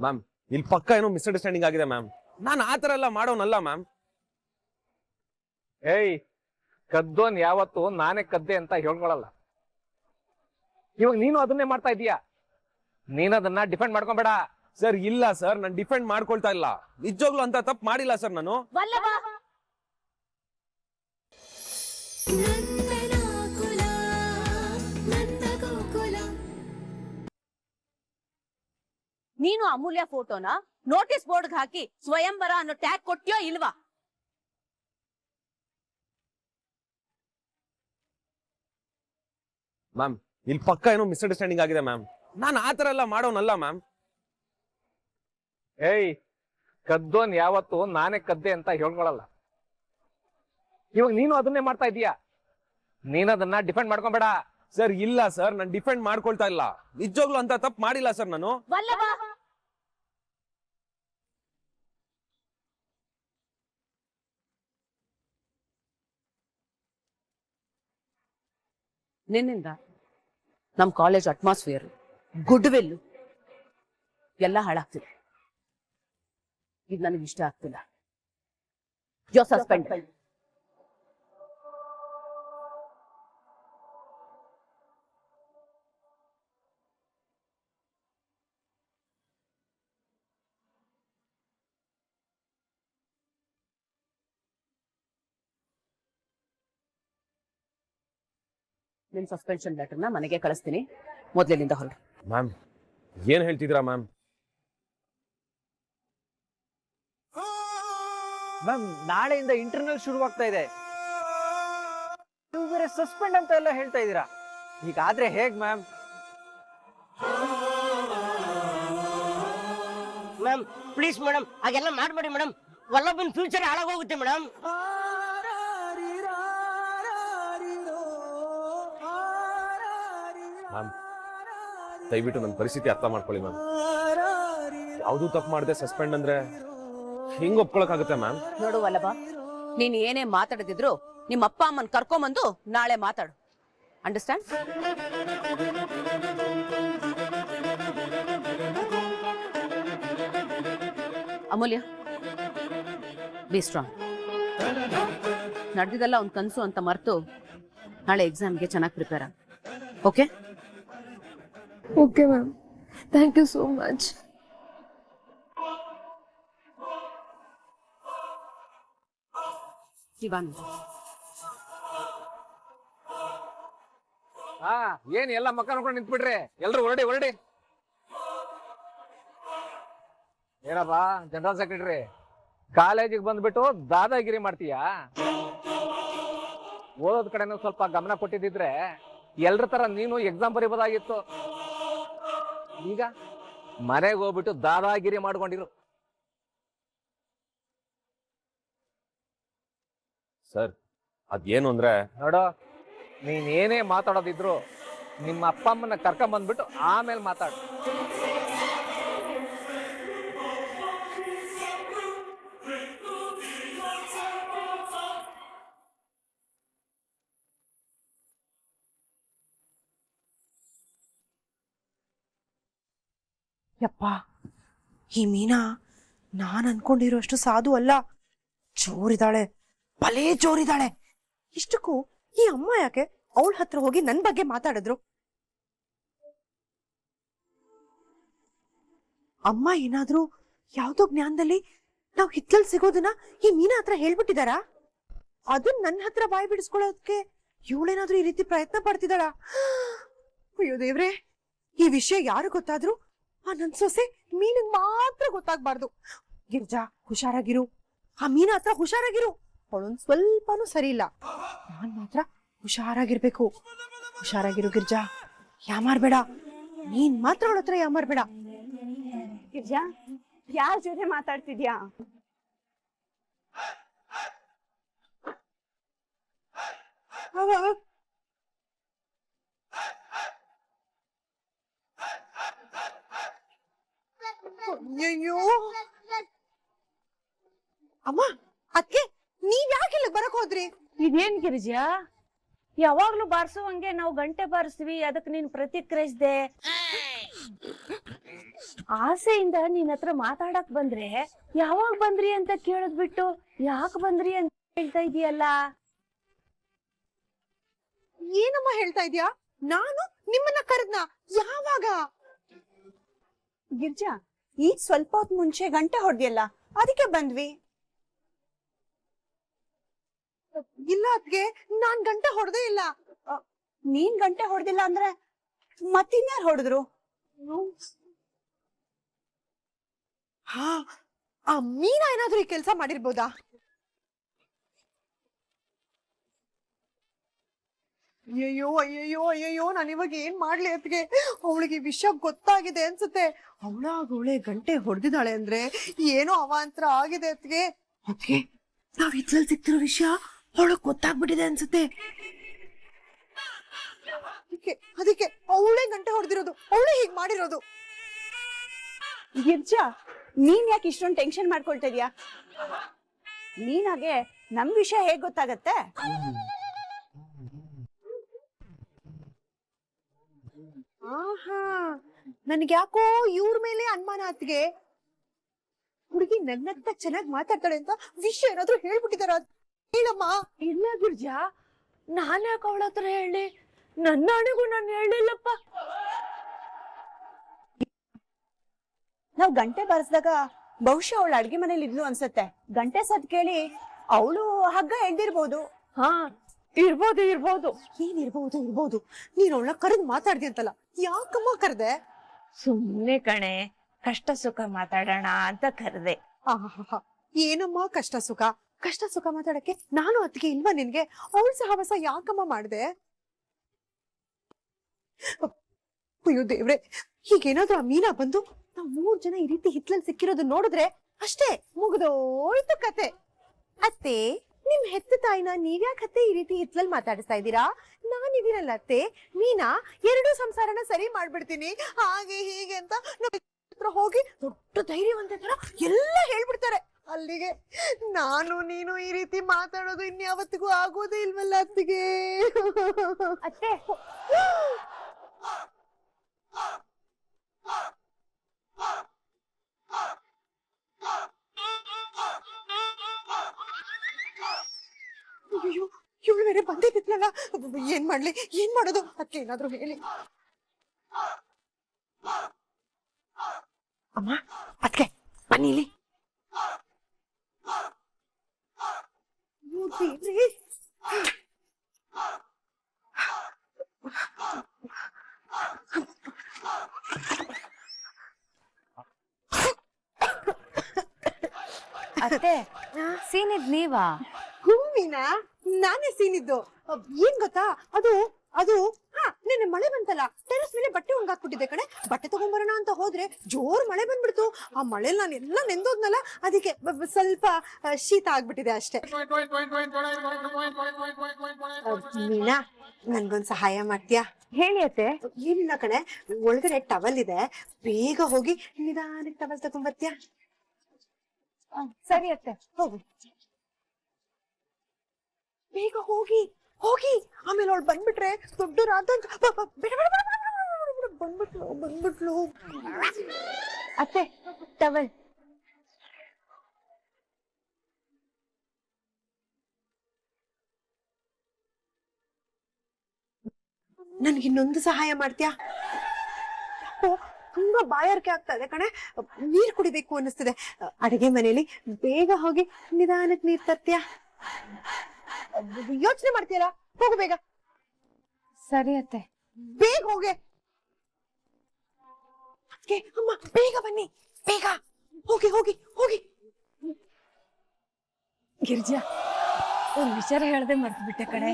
Ma'am ಇಲ್ಲಿ ಪಕ್ಕ ಏನೋ ಮಿಸ್ಅಂಡರ್ಸ್ಟ್ಯಾಂಡಿಂಗ್ ಆಗಿದೆ ಮ್ಯಾಮ್. ನಾನು ಆ ತರ ಎಲ್ಲ ಮಾಡೋನಲ್ಲ ಮ್ಯಾಮ್. ಏಯ್, ಕದ್ದೋನ್ ಯಾವತ್ತು ನಾನೇ ಕದ್ದೆ ಅಂತ ಹೇಳ್ಕೊಳಲ್ಲ. ಇವಾಗ ನೀನು ಅದನ್ನೇ ಮಾಡ್ತಾ ಇದೀಯಾ. ನೀನ್ ಅದನ್ನ ಡಿಫೆಂಡ್ ಮಾಡ್ಕೊಂಬೇಡ. ಸರ್ ಇಲ್ಲ ಸರ್, ನಾನು ಡಿಫೆಂಡ್ ಮಾಡ್ಕೊಳ್ತಾ ಇಲ್ಲ. ನಿಜವಾಗ್ಲೂ ಅಂತ ತಪ್ಪು ಮಾಡಿಲ್ಲ ಸರ್ ನಾನು. ನೀನು ಅಮೂಲ್ಯ ಫೋಟೋನ ನೋಟಿಸ್ ಬೋರ್ಡ್ ಹಾಕಿ ಸ್ವಯಂವರ ಅನ್ನೋ ಟ್ಯಾಗ್ ಕೊಟ್ಟ್ಯೋ ಇಲ್ವಾ? ಮ್ಯಾಮ್ ಇಲ್ಲಿ ಪಕ್ಕ ಏನೋ ಮಿಸ್ಅಂಡರ್ಸ್ಟ್ಯಾಂಡಿಂಗ್ ಆಗಿದೆ ಮ್ಯಾಮ್. ನಾನು ಆ ತರ ಎಲ್ಲ ಮಾಡೋನಲ್ಲ ಮ್ಯಾಮ್. ಏಯ್, ಕದ್ದೋನ್ ಯಾವತ್ತು ನಾನೇ ಕದ್ದೆ ಅಂತ ಹೇಳ್ಕೊಳಲ್ಲ. ಇವಾಗ ನೀನು ಅದನ್ನೇ ಮಾಡ್ತಾ ಇದೀಯಾ. ನೀನ್ ಅದನ್ನ ಡಿಫೆಂಡ್ ಮಾಡ್ಕೊಂಬೇಡ. ಸರ್ ಇಲ್ಲ ಸರ್, ನಾನು ಡಿಫೆಂಡ್ ಮಾಡ್ಕೊಳ್ತಾ ಇಲ್ಲ. ನಿಜವಾಗ್ಲೂ ಅಂತ ತಪ್ಪು ಮಾಡಿಲ್ಲ ಸರ್ ನಾನು. ನಿನ್ನಿಂದ ನಮ್ ಕಾಲೇಜ್ ಅಟ್ಮಾಸ್ಫಿಯರ್, ಗುಡ್ ವಿಲ್ ಎಲ್ಲ ಹಾಳಾಗ್ತಿದೆ. ಇದು ನನಗೆ ಇಷ್ಟ ಆಗ್ತಿಲ್ಲ. You suspend. ನಿಮ್ ಸಸ್ಪೆನ್ಷನ್ ಲೆಟರ್ನ ಮನೆಗೆ ಕಳಿಸ್ತೀನಿ. ಮೊದಲಿನಿಂದ ಹೊರಡು. ಮ್ಯಾಮ್ ಏನ್ ಹೇಳ್ತಿದ್ದೀರಾ ಮ್ಯಾಮ್? ಮ್ಯಾಮ್ ನಾಳೆಯಿಂದ ಇಂಟರ್ನಲ್ ಶುರುವಾಗ್ತಾ ಇದೆ. ನೀವು ಬೇರೆ ಸಸ್ಪೆಂಡ್ ಅಂತ ಎಲ್ಲ ಹೇಳ್ತಾ ಇದ್ದೀರಾ. ಹೀಗಾದ್ರೆ ಹೇಗ್ ಮ್ಯಾಮ್? ಮ್ಯಾಮ್ ಪ್ಲೀಸ್ ಮೇಡಮ್, ಹಾಗೆಲ್ಲ ಮಾಡ್ಬೇಡಿ ಮೇಡಮ್. ವಲ್ಲಭನ್ ಫ್ಯೂಚರ್ ಹಾಳಾಗೋಗುತ್ತೆ ಮೇಡಮ್. ಮ್ಯಾಮ್ ದಯವಿಟ್ಟು ನನ್ನ ಪರಿಸ್ಥಿತಿ ಅರ್ಥ ಮಾಡ್ಕೊಳ್ಳಿ ಮ್ಯಾಮ್. ಯಾವ್ದು ತಪ್ಪು ಮಾಡದೆ ಸಸ್ಪೆಂಡ್ ಅಂದ್ರೆ ಹಿಂಗ್ ಒಪ್ಕೊಳಕಾಗುತ್ತೆ ಮ್ಯಾಮ್? ನೋಡು ವಲ್ಲಭ, ನೀನ್ ಏನೇ ಮಾತಾಡದಿದ್ರು ನಿಮ್ಮ ಅಪ್ಪ ಅಮ್ಮನ್ ಕರ್ಕೊಂಬಂದು ನಾಳೆ ಮಾತಾಡು. ಅಂಡರ್ಸ್ಟ್ಯಾಂಡ್? Amulya, be strong. ನಡೆದಿದ್ದೆಲ್ಲ ಒಂದ್ ಕನ್ಸು ಅಂತ ಮರ್ತು ನಾಳೆ ಎಕ್ಸಾಮ್ಗೆ ಚೆನ್ನಾಗಿ ಪ್ರಿಪೇರ್ ಆಗ. Okay? Okay, ma'am. Thank you so much. Shivani, ಏನ್ ಎಲ್ಲ ಮಕ್ಕ ನೋಡ್ಕೊಂಡು ನಿಂತ್ಬಿಟ್ರಿ? ಎಲ್ರು ಹೊರಡಿ ಹೊರಡಿ. ಏನಪ್ಪ ಜನರಲ್ ಸೆಕ್ರೆಟರಿ, ಕಾಲೇಜಿಗೆ ಬಂದ್ಬಿಟ್ಟು ದಾದಾಗಿರಿ ಮಾಡ್ತೀಯಾ? ಓದೋದ್ ಕಡೆನೂ ಸ್ವಲ್ಪ ಗಮನ ಕೊಟ್ಟಿದ್ರೆ ಎಲ್ರ ತರ ನೀನು ಎಕ್ಸಾಮ್ ಬರೀಬೋದಾಗಿತ್ತು. ಈಗ ಮನೆಗೆ ಹೋಗ್ಬಿಟ್ಟು ದಾದಾಗಿರಿ ಮಾಡ್ಕೊಂಡಿರು. ಸರ್ ಅದೇನು ಅಂದ್ರೆ, ನೋಡು, ನೀನ್ ಏನೇ ಮಾತಾಡೋದಿದ್ರು ನಿಮ್ಮ ಅಪ್ಪ ಅಮ್ಮನ ಕರ್ಕೊಂಡ್ ಬಂದ್ಬಿಟ್ಟು ಆಮೇಲೆ ಮಾತಾಡು. ಯಪ್ಪ, ಈ ಮೀನಾ ನಾನ್ ಅನ್ಕೊಂಡಿರೋಷ್ಟು ಸಾಧು ಅಲ್ಲ. ಜೋರಿದಾಳೆ, ಭಲೇ ಜೋರಿದಾಳೆ. ಇಷ್ಟಕ್ಕೂ ಈ ಅಮ್ಮ ಯಾಕೆ ಅವಳ ಹತ್ರ ಹೋಗಿ ನನ್ ಬಗ್ಗೆ ಮಾತಾಡಿದ್ರು? ಅಮ್ಮ ಏನಾದ್ರೂ ಯಾವ್ದೋ ಜ್ಞಾನದಲ್ಲಿ ನಾವ್ ಹಿತ್ಲಲ್ ಸಿಗೋದನ್ನ ಈ ಮೀನಾ ಹತ್ರ ಹೇಳ್ಬಿಟ್ಟಿದಾರಾ? ಅದನ್ ನನ್ನ ಹತ್ರ ಬಾಯಿ ಬಿಡಿಸ್ಕೊಳ್ಳೋದಕ್ಕೆ ಇವಳೇನಾದ್ರೂ ಈ ರೀತಿ ಪ್ರಯತ್ನ ಪಡ್ತಿದ್ದಾಳ? ಅಯ್ಯೋ ದೇವ್ರೆ, ಈ ವಿಷಯ ಯಾರು ಗೊತ್ತಾದ್ರು ಆ ನನ್ ಸೊಸೆ ಮೀನಿಗೆ ಮಾತ್ರ ಗೊತ್ತಾಗ್ಬಾರ್ದು. ಗಿರ್ಜಾ, ಹುಷಾರಾಗಿರು. ಆ ಮೀನ ಹತ್ರ ಹುಷಾರಾಗಿರು. ಅವಳೊಂದ್ ಸ್ವಲ್ಪನೂ ಸರಿ ಇಲ್ಲ. ನಾನ್ ಮಾತ್ರ ಹುಷಾರಾಗಿರ್ಬೇಕು. ಹುಷಾರಾಗಿರು ಗಿರ್ಜಾ, ಯಾಮಾರ್ಬೇಡ. ನೀನ್ ಮಾತ್ರ ಅವಳ ಹತ್ರ ಯಾಮಾರ್ಬೇಡ. ಗಿರ್ಜಾ, ಯಾರ ಜೊತೆ ಮಾತಾಡ್ತಿದ್ಯಾ? ಅಯ್ಯೋ ಅಮ್ಮ, ಅದ್ಕೆ ನೀವ್ ಯಾಕೆ ಇಲ್ಲಿಗೆ ಬರಕ್ ಹೋದ್ರಿ? ಇದೇನ್ ಗಿರಿಜಾ, ಯಾವಾಗ್ಲೂ ಬಾರ್ಸುವಂಗೆ ನಾವು ಗಂಟೆ ಬಾರಿಸ್ತೀವಿ, ಅದಕ್ಕೆ ನೀನ್ ಪ್ರತಿಕ್ರಿಯಿಸ್ದೆ. ಆಸೆಯಿಂದ ನಿನ್ ಹತ್ರ ಮಾತಾಡಕ್ ಬಂದ್ರೆ ಯಾವಾಗ ಬಂದ್ರಿ ಅಂತ ಕೇಳದ್ ಬಿಟ್ಟು ಯಾಕೆ ಬಂದ್ರಿ ಅಂತ ಹೇಳ್ತಾ ಇದೀಯಲ್ಲ. ಏನಮ್ಮ ಹೇಳ್ತಾ ಇದ್ಯಾ? ನಾನು ನಿಮ್ಮನ್ನ ಕರೆದ್ನ? ಯಾವಾಗ? ಗಿರ್ಜಾ, ಈಗ ಸ್ವಲ್ಪ ಹೊತ್ತು ಮುಂಚೆ ಗಂಟೆ ಹೊಡೆದಿಯಲ್ಲ, ಅದಕ್ಕೆ ಬಂದ್ವಿ. ಇಲ್ಲ ಅದ್ಗೆ, ನಾನ್ ಗಂಟೆ ಹೊಡೆದೇ ಇಲ್ಲ. ನೀನ್ ಗಂಟೆ ಹೊಡೆದಿಲ್ಲ ಅಂದ್ರೆ ಮತ್ತಿನ್ಯಾರು ಹೊಡೆದ್ರು? ಹಾ, ಆ ಮೀನಾ ಏನಾದ್ರೂ ಈ ಕೆಲ್ಸ ಮಾಡಿರ್ಬೋದಾ? ಅಯ್ಯಯ್ಯೋ ಅಯ್ಯಯ್ಯೋ ಅಯ್ಯಯ್ಯೋ, ನಾನು ಇವಾಗ ಏನ್ ಮಾಡ್ಲಿ ಅತ್ಗೆ? ಅವಳಿಗೆ ವಿಷಯ ಗೊತ್ತಾಗಿದೆ ಅನ್ಸುತ್ತೆ. ಅವಳಾಗವಳೆ ಗಂಟೆ ಹೊಡೆದಿದ್ದಾಳೆ ಅಂದ್ರೆ ಏನೋ ಅವಾಂತರ ಆಗಿದೆ ಅತ್ಗೆ. ಅತ್ಗೆ, ನಾವ್ ಹಿತ್ಲಲ್ಲಿ ಸಿಕ್ತಿರೋ ವಿಷಯ ಅವಳಗ್ ಗೊತ್ತಾಗ್ಬಿಟ್ಟಿದೆ ಅನ್ಸುತ್ತೆ. ಅದಕ್ಕೆ ಅವಳೇ ಗಂಟೆ ಹೊಡೆದಿರೋದು, ಅವಳೇ ಹೀಗ್ ಮಾಡಿರೋದು. ಗಿರ್ಜಾ, ನೀನ್ ಯಾಕೆ ಇಷ್ಟೊಂದು ಟೆನ್ಷನ್ ಮಾಡ್ಕೊಳ್ತಾ ಇದೀಯಾ? ನೀನಾಗೆ ನಮ್ ವಿಷಯ ಹೇಗ್ ಗೊತ್ತಾಗತ್ತೆ? ಆಹಾ, ನನ್ಗೆ ಯಾಕೋ ಇವ್ರ ಮೇಲೆ ಅನುಮಾನ ಅತ್ಗೆ. ಹುಡುಗಿ ನನ್ನತ್ತ ಚೆನ್ನಾಗಿ ಮಾತಾಡ್ತಾಳೆ ಅಂತ ವಿಷಯ ಏನಾದ್ರೂ ಹೇಳ್ಬಿಟ್ಟಿದಾರ? ಹೇಳಮ್ಮ. ಇಲ್ಲ ಗಿರ್ಜಾ, ನಾನ್ ಯಾಕೆ ಅವಳ ಹತ್ರ ಹೇಳಿ? ನನ್ನ ಅಣೆಗೂ ನಾನು ಹೇಳಿಲ್ಲಪ್ಪ. ನಾವ್ ಗಂಟೆ ಬಾರಿಸಿದಾಗ ಬಹುಶಃ ಅವಳು ಅಡ್ಗೆ ಮನೇಲಿ ಇದ್ಲು ಅನ್ಸತ್ತೆ. ಗಂಟೆ ಸದ್ ಕೇಳಿ ಅವಳು ಹಗ್ಗ ಎಳ್ದಿರ್ಬೋದು. ಹಾ, ಇರ್ಬೋದು. ಇರ್ಬೋದು. ನೀನ್ ಅವಳ ಕರೆದು ಮಾತಾಡ್ದಿ ಅಂತಲ್ಲ, ಯಾಕಮ್ಮ ಕರೆದೆ? ಸುಮ್ನೆ ಕಣೆ, ಕಷ್ಟ ಸುಖ ಮಾತಾಡೋಣ ಅಂತ ಕರೆದೆ. ಆಹಾ, ಏನಮ್ಮ ಕಷ್ಟ ಸುಖ ಮಾತಾಡಕ್ಕೆ ನಾನು ಅತ್ತಿಗೆ ಇಲ್ವಾ ನಿನ್ಗೆ? ಅವಳ ಸಹವಾಸ ಯಾಕಮ್ಮ ಮಾಡ್ದೆ? ಅಯ್ಯೋ ದೇವ್ರೆ, ಹೀಗೇನಾದ್ರೂ ಆ ಮೀನಾ ಬಂದು ನಾವ್ 3 ಜನ ಈ ರೀತಿ ಹಿತ್ಲಲ್ಲಿ ಸಿಕ್ಕಿರೋದು ನೋಡಿದ್ರೆ ಅಷ್ಟೇ, ಮುಗಿದೋಯ್ತು ಕತೆ. ಅತ್ತೆ, ನಿಮ್ ಹೆತ್ತ ತಾಯಿನ ನೀವ್ಯಾಕತ್ತೆ ಈ ರೀತಿ ಹಿತ್ಲಲ್ಲಿ ಮಾತಾಡಿಸ್ತಾ ಇದ್ದೀರಾ? ನಾನಿದ್ದೀನಲ್ಲ ಅತ್ತೆ, ಮೀನಾ 2 ಸಂಸಾರನ ಸರಿ ಮಾಡ್ಬಿಡ್ತೀನಿ, ಹಾಗೆ ಹೀಗೆ ಅಂತ ಹತ್ರ ಹೋಗಿ ದೊಡ್ಡ ಧೈರ್ಯವಂತ ತರ ಎಲ್ಲ ಹೇಳ್ಬಿಡ್ತಾರೆ. ಅಲ್ಲಿಗೆ ನಾನು ನೀನು ಈ ರೀತಿ ಮಾತಾಡೋದು ಇನ್ಯಾವತ್ತಿಗೂ ಆಗೋದೇ ಇಲ್ವಲ್ಲ ಅತ್ತಿಗೆ. ಅತ್ತೆ, ಅಯ್ಯೋ, ಇವಳು ಬೇರೆ ಬಂದೇ ಬಿದ್ಲಲ್ಲ, ಏನ್ ಮಾಡೋದು? ಅದಕ್ಕೆ ಏನಾದ್ರೂ ಹೇಳಿ. ಅಮ್ಮ, ಅದಕ್ಕೆ ಬನ್ನಿ ಇಲ್ಲಿ. ಅತ್ತೆ, ಸೀನಿದ್ ನೀವಾ? ಮೀನಾ, ನಾನೇ ಸೀನಿದ್ದು. ಏನ್ ಗೊತ್ತಾ, ಅದು ನಿನ್ನೆ ಮಳೆ ಬಂತಲ್ಲ, ಟೆರೆಸ್ ಮೇಲೆ ಬಟ್ಟೆ ಒಣಗಾಕ್ಬಿಟ್ಟಿದ್ದೆ ಕಣೆ. ಬಟ್ಟೆ ತಗೊಂಡ್ಬರೋಣ ಅಂತ ಹೋದ್ರೆ ಜೋರ್ ಮಳೆ ಬಂದ್ಬಿಡ್ತು. ಆ ಮಳೆಲ್ ನಾನು ಎಲ್ಲ ನೆಂದೋದ್ನಲ್ಲ, ಅದಕ್ಕೆ ಸ್ವಲ್ಪ ಶೀತ ಆಗ್ಬಿಟ್ಟಿದೆ ಅಷ್ಟೇ. ಮೀನಾ, ನನ್ಗೊಂದ್ ಸಹಾಯ ಮಾಡ್ತೀಯಾ? ಹೇಳಿ ಅತ್ತೆ. ಏನಿಲ್ಲ ಕಣೆ, ಒಳಗಡೆ ಟವಲ್ ಇದೆ, ಬೇಗ ಹೋಗಿ ನಿಧಾನಕ್ಕೆ ಟವಲ್ ತಗೊಂಡ್ಬರ್ತೀಯಾ? ಸರಿ ಅತ್ತೆ. ಹೋಗು, ಬೇಗ ಹೋಗಿ. ಆಮೇಲೆ ಅವಳು ಬಂದ್ಬಿಟ್ರೆ ದೊಡ್ಡ ರಾತ ಬಂದ್ಬಿಟ್ಲು. ಅತ್ತೆ, ಟವಲ್. ನನ್ಗಿನ್ನೊಂದು ಸಹಾಯ ಮಾಡ್ತೀಯಾ? ತುಂಬಾ ಬಾಯಾರಿಕೆ ಆಗ್ತಾ ಇದೆ ಕಣೆ, ನೀರ್ ಕುಡಿಬೇಕು ಅನ್ನಿಸ್ತಿದೆ. ಅಡಿಗೆ ಮನೇಲಿ ಬೇಗ ಹೋಗಿ ನಿಧಾನಕ್ಕೆ ನೀರ್ ತರ್ತೀಯಾ? ಯೋಚನೆ ಮಾಡ್ತೀಯಲ್ಲ, ಹೋಗು ಬೇಗ. ಸರಿ ಅತ್ತೆ. ಬೇಗ ಹೋಗೆ. ಅಮ್ಮ, ಬೇಗ ಬನ್ನಿ, ಬೇಗ ಹೋಗಿ. ಗಿರ್ಜಾ, ಒಂದ್ ವಿಚಾರ ಹೇಳ್ದೆ ಮರ್ತು ಬಿಟ್ಟೆ ಕಣೆ.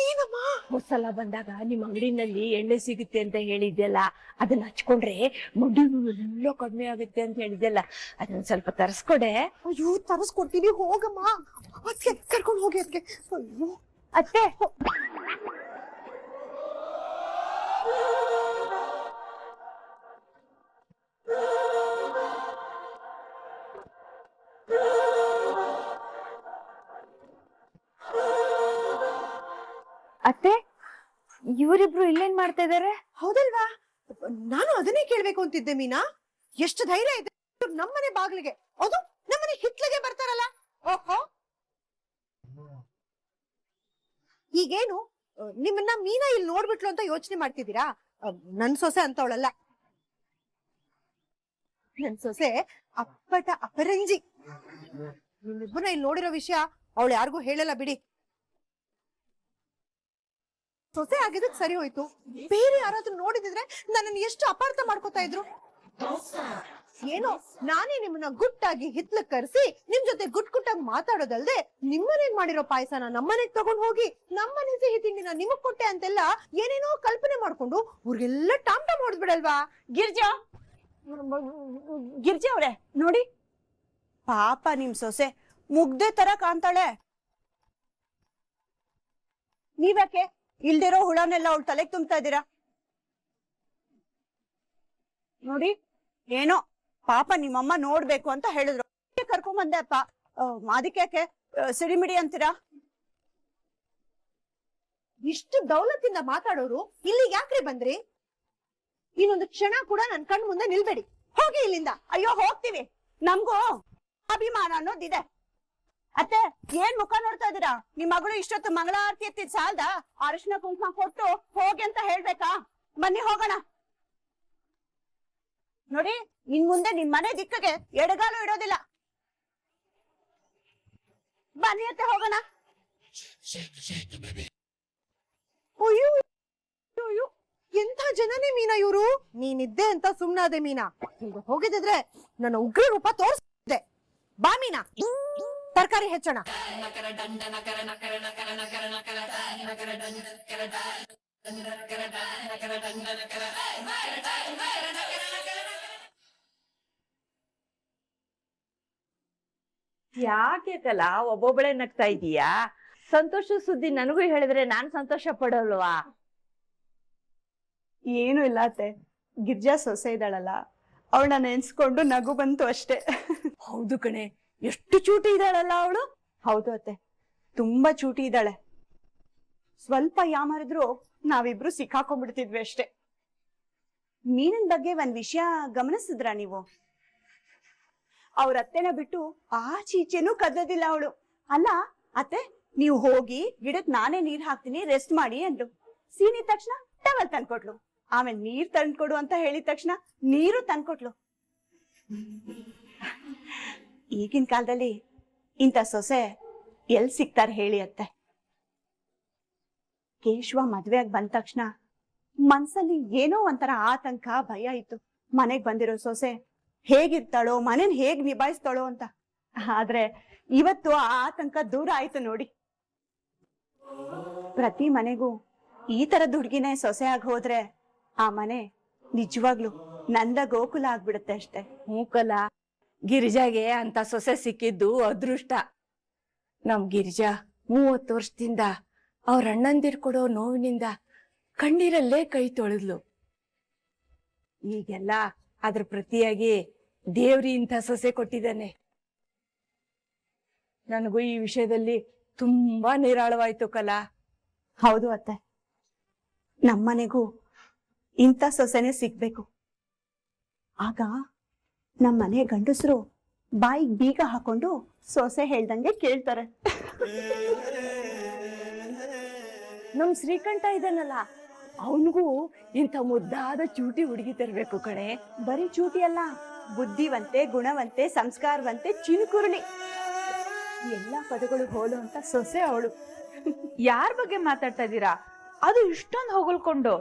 ಏನಮ್ಮ? ಹೋದ್ಸಲ ಬಂದಾಗ ನಿಮ್ ಅಂಗಡಿನಲ್ಲಿ ಎಣ್ಣೆ ಸಿಗುತ್ತೆ ಅಂತ ಹೇಳಿದ್ಯಲ್ಲ, ಅದನ್ನ ಹಚ್ಕೊಂಡ್ರೆ ಮಂಡಿ ಎಲ್ಲ ಕಡಿಮೆ ಆಗುತ್ತೆ ಅಂತ ಹೇಳಿದ್ಯಲ್ಲ, ಅದನ್ನ ಸ್ವಲ್ಪ ತರಿಸ್ಕೊಡೆ. ಅಯ್ಯೋ, ತರಿಸ್ಕೊಡ್ತೀನಿ, ಹೋಗಮ್ಮ. ಅದಕ್ಕೆ ಕರ್ಕೊಂಡು ಹೋಗಿ. ಅದಕ್ಕೆ ಅಯ್ಯೋ ಅತ್ತೆ. ಅತ್ತೆ, ಇವರಿಬ್ರು ಇಲ್ಲೇನ್ ಮಾಡ್ತಾ ಇದಾರೆ? ಹೌದಲ್ವಾ? ನಾನು ಅದನ್ನೇ ಕೇಳ್ಬೇಕು ಅಂತಿದ್ದೆ ಮೀನಾ. ಎಷ್ಟು ಧೈರ್ಯ ಇದೆ ನಮ್ಮನೆ ಬಾಗ್ಲಿಗೆ, ಅದು ನಮ್ಮನೆ ಹಿತ್ಲಿಗೆ ಬರ್ತಾರಲ್ಲ. ಓಹೋ, ಈಗೇನು ನಿಮ್ಮನ್ನ ಮೀನಾ ಇಲ್ಲಿ ನೋಡ್ಬಿಟ್ಲು ಅಂತ ಯೋಚನೆ ಮಾಡ್ತಿದ್ದೀರಾ? ನನ್ ಸೊಸೆ ಅಂತವಳಲ್ಲ. ನನ್ ಸೊಸೆ ಅಪ್ಪಟ ಅಪರಂಜಿ. ನಿಮ್ಮಿಬ್ಬರನ್ನ ಇಲ್ಲಿ ನೋಡಿರೋ ವಿಷಯ ಅವಳು ಯಾರಿಗೂ ಹೇಳಲ್ಲ ಬಿಡಿ. ಸೊಸೆ ಆಗಿದ್ದಕ್ ಸರಿ ಹೋಯ್ತು, ಬೇರೆ ಯಾರಾದ್ರೂ ನೋಡಿದಿದ್ರೆ ನನ್ನನ್ನು ಎಷ್ಟು ಅಪಾರ್ಥ ಮಾಡ್ಕೋತಾ ಇದ್ರು. ಏನೋ ನಾನೇ ನಿಮ್ಮನ್ನ ಗುಟ್ಟಾಗಿ ಹಿತ್ಲಕ್ ಕರ್ಸಿ ನಿಮ್ ಜೊತೆ ಗುಟ್ಟಾಗಿ ಮಾತಾಡೋದಲ್ದೆ ನಿಮ್ಮನೇಗ್ ಮಾಡಿರೋ ಪಾಯಸನ ನಮ್ಮನೆಗ್ ತಗೊಂಡ್ ಹೋಗಿ ನಮ್ಮನೆ ಸಿಹಿ ತಿಂಡಿನ ನಿಮಗ್ ಕೊಟ್ಟೆ ಅಂತೆಲ್ಲ ಏನೇನೋ ಕಲ್ಪನೆ ಮಾಡ್ಕೊಂಡು ಊರ್ಗೆಲ್ಲ ಟಾಮ್ ಟಾಮ್ ಹೊಡೆದ್ಬಿಡಲ್ವಾ? ಗಿರ್ಜಾ ಅವ್ರೆ ನೋಡಿ, ಪಾಪ ನಿಮ್ ಸೊಸೆ ಮುಗ್ದೆ ತರ ಕಾಣ್ತಾಳೆ. ನೀವ್ಯಾಕೆ ಇಲ್ದಿರೋ ಹುಳನೆಲ್ಲ ಅವಳು ತಲೆಗ್ ತುಂಬ್ತಾ ಇದ್ದೀರಾ? ನೋಡಿ, ಏನೋ ಪಾಪ ನಿಮ್ಮಮ್ಮ ನೋಡ್ಬೇಕು ಅಂತ ಹೇಳಿದ್ರು, ಕರ್ಕೊಂಡ್ ಬಂದೆ ಅಪ್ಪ. ಅದಕ್ಕೆ ಸಿಡಿಮಿಡಿ ಅಂತೀರಾ? ಇಷ್ಟು ದೌಲತ್ತಿಂದ ಮಾತಾಡೋರು ಇಲ್ಲಿ ಯಾಕ್ರಿ ಬಂದ್ರಿ? ಇನ್ನೊಂದು ಕ್ಷಣ ಕೂಡ ನನ್ ಕಣ್ ಮುಂದೆ ನಿಲ್ಬೇಡಿ, ಹೋಗಿ ಇಲ್ಲಿಂದ. ಅಯ್ಯೋ ಹೋಗ್ತೀವಿ, ನಮ್ಗೂ ಅಭಿಮಾನ ಅನ್ನೋದಿದೆ. ಅತ್ತೆ, ಏನ್ ಮುಖ ನೋಡ್ತಾ ಇದೀರಾ? ನಿಮ್ ಮಗಳು ಇಷ್ಟೊತ್ತು ಮಂಗಳಾರತಿ ಎತ್ತಿದ್ ಸಾಲ್ದ? ಅರಿಶಿನ ಕುಂಕುಮ ಕೊಟ್ಟು ಹೋಗಿ ಅಂತ ಹೇಳ್ಬೇಕಾ? ಬನ್ನಿ ಹೋಗೋಣ. ನೋಡಿ, ಇನ್ ಮುಂದೆ ನಿಮ್ ಮನೆ ದಿಕ್ಕಗೆ ಎಡಗಾಲು ಇಡೋದಿಲ್ಲ. ಬನ್ನಿ ಅತ್ತೆ ಹೋಗೋಣ. ಅಯ್ಯೋ ಅಯ್ಯೋ, ಎಂಥ ಜನನೇ ಮೀನಾ ಇವ್ರು. ನೀನಿದ್ದೆ ಅಂತ ಸುಮ್ನಾದೆ ಮೀನಾ. ಹಿಂಗ ಹೋಗಿದ್ರೆ ನನ್ನ ಉಗ್ರ ರೂಪ ತೋರಿಸ್ತಿದ್ದೆ. ಬಾ ಮೀನಾ, ತರಕಾರಿ ಹೆಚ್ಚೋಣ. ಯಾಕೆ ಕಲಾ ಒಬ್ಬೊಬ್ಬಳೆ ನಗ್ತಾ ಇದೀಯಾ? ಸಂತೋಷ ಸುದ್ದಿ ನನಗೂ ಹೇಳಿದ್ರೆ ನಾನ್ ಸಂತೋಷ ಪಡೋಲ್ವಾ? ಏನು ಇಲ್ಲ ಅತ್ತೆ, ಗಿರ್ಜಾ ಸೊಸೆ ಇದ್ದಾಳಲ್ಲ, ಅವಳನ್ನ ನೆನ್ಸ್ಕೊಂಡು ನಗು ಬಂತು ಅಷ್ಟೇ. ಹೌದು ಕಣೆ, ಎಷ್ಟು ಚೂಟಿ ಇದ್ದಾಳಲ್ಲ ಅವಳು. ಹೌದು ಅತ್ತೆ, ತುಂಬಾ ಚೂಟಿ ಇದ್ದಾಳೆ. ಸ್ವಲ್ಪ ಯಾಮಾರಿದ್ರು ನಾವಿಬ್ರು ಸಿಕ್ಕಾಕೊಂಡ್ಬಿಡ್ತಿದ್ವಿ ಅಷ್ಟೇ. ಮೀನಿನ ಬಗ್ಗೆ ಒಂದ್ ವಿಷಯ ಗಮನಿಸಿದ್ರ ನೀವು? ಅವ್ರ ಅತ್ತೆನ ಬಿಟ್ಟು ಆಚೀಚೆನೂ ಕದ್ದದಿಲ್ಲ ಅವಳು. ಅಲ್ಲ ಅತ್ತೆ, ನೀವು ಹೋಗಿ ಗಿಡಕ್ ನಾನೇ ನೀರ್ ಹಾಕ್ತೀನಿ, ರೆಸ್ಟ್ ಮಾಡಿ ಅಂದ್ರು. ಸೀನಿದ ತಕ್ಷಣ ಟವಲ್ ತಂದ್ಕೊಟ್ಲು. ಆಮೇಲೆ ನೀರ್ ತಂದ್ಕೊಡು ಅಂತ ಹೇಳಿದ ತಕ್ಷಣ ನೀರು ತಂದ್ಕೊಟ್ಲು. ಈಗಿನ ಕಾಲದಲ್ಲಿ ಇಂಥ ಸೊಸೆ ಎಲ್ ಸಿಗ್ತಾರೆ ಹೇಳಿ ಅತ್ತೆ? ಕೇಶವ ಮದ್ವೆಯಾಗಿ ಬಂದ ತಕ್ಷಣ ಮನ್ಸಲ್ಲಿ ಏನೋ ಒಂಥರ ಆತಂಕ, ಭಯ ಇತ್ತು. ಮನೆಗ್ ಬಂದಿರೋ ಸೊಸೆ ಹೇಗಿರ್ತಾಳೋ, ಮನೇನ್ ಹೇಗ್ ನಿಭಾಯಿಸ್ತಾಳೋ ಅಂತ. ಆದ್ರೆ ಇವತ್ತು ಆ ಆತಂಕ ದೂರ ಆಯ್ತು ನೋಡಿ. ಪ್ರತಿ ಮನೆಗೂ ಈ ತರದ ಹುಡುಗಿನೇ ಸೊಸೆ ಆಗಿ ಹೋದ್ರೆ ಆ ಮನೆ ನಿಜವಾಗ್ಲು ನಂದ ಗೋಕುಲ ಆಗ್ಬಿಡುತ್ತೆ ಅಷ್ಟೇ. ಮೂಕಲ, ಗಿರಿಜಾಗೆ ಅಂತ ಸೊಸೆ ಸಿಕ್ಕಿದ್ದು ಅದೃಷ್ಟ. ನಮ್ ಗಿರಿಜಾ 30 ವರ್ಷದಿಂದ ಅವ್ರ ಅಣ್ಣಂದಿರ್ ಕೊಡೋ ನೋವಿನಿಂದ ಕಣ್ಣೀರಲ್ಲೇ ಕೈ ತೊಳೆದ್ಲು. ಈಗೆಲ್ಲ ಅದ್ರ ಪ್ರತಿಯಾಗಿ ದೇವ್ರಿ ಇಂಥ ಸೊಸೆ ಕೊಟ್ಟಿದ್ದಾನೆ. ನನಗೂ ಈ ವಿಷಯದಲ್ಲಿ ತುಂಬಾ ನಿರಾಳವಾಯ್ತು ಕಲಾ. ಹೌದು ಅತ್ತೆ, ನಮ್ಮನೆಗೂ ಇಂಥ ಸೊಸೆನೆ ಸಿಗ್ಬೇಕು. ಆಗ ನಮ್ಮನೆ ಗಂಡಸರು ಬಾಯಿಗೆ ಬೀಗ ಹಾಕೊಂಡು ಸೊಸೆ ಹೇಳ್ದಂಗೆ ಕೇಳ್ತಾರೆ. ನಮ್ ಶ್ರೀಕಂಠ ಇದಾನಲ್ಲ, ಅವನಿಗೂ ಇಂಥ ಮುದ್ದಾದ ಚೂಟಿ ಹುಡುಗಿ ತರ್ಬೇಕು ಕಣೆ. ಬರೀ ಚೂಟಿ ಅಲ್ಲ, ಬುದ್ಧಿವಂತೆ, ಗುಣವಂತೆ, ಸಂಸ್ಕಾರವಂತೆ, ಚಿನುಕುರುಳಿ, ಎಲ್ಲಾ ಪದಗಳು ಹೋಲು ಅಂತ ಸೊಸೆ ಅವಳು. ಯಾರ ಬಗ್ಗೆ ಮಾತಾಡ್ತಾ ಇದ್ದೀರಾ? ಅದು ಇಷ್ಟೊಂದು ಹೊಗಳ್ಕೊಂಡು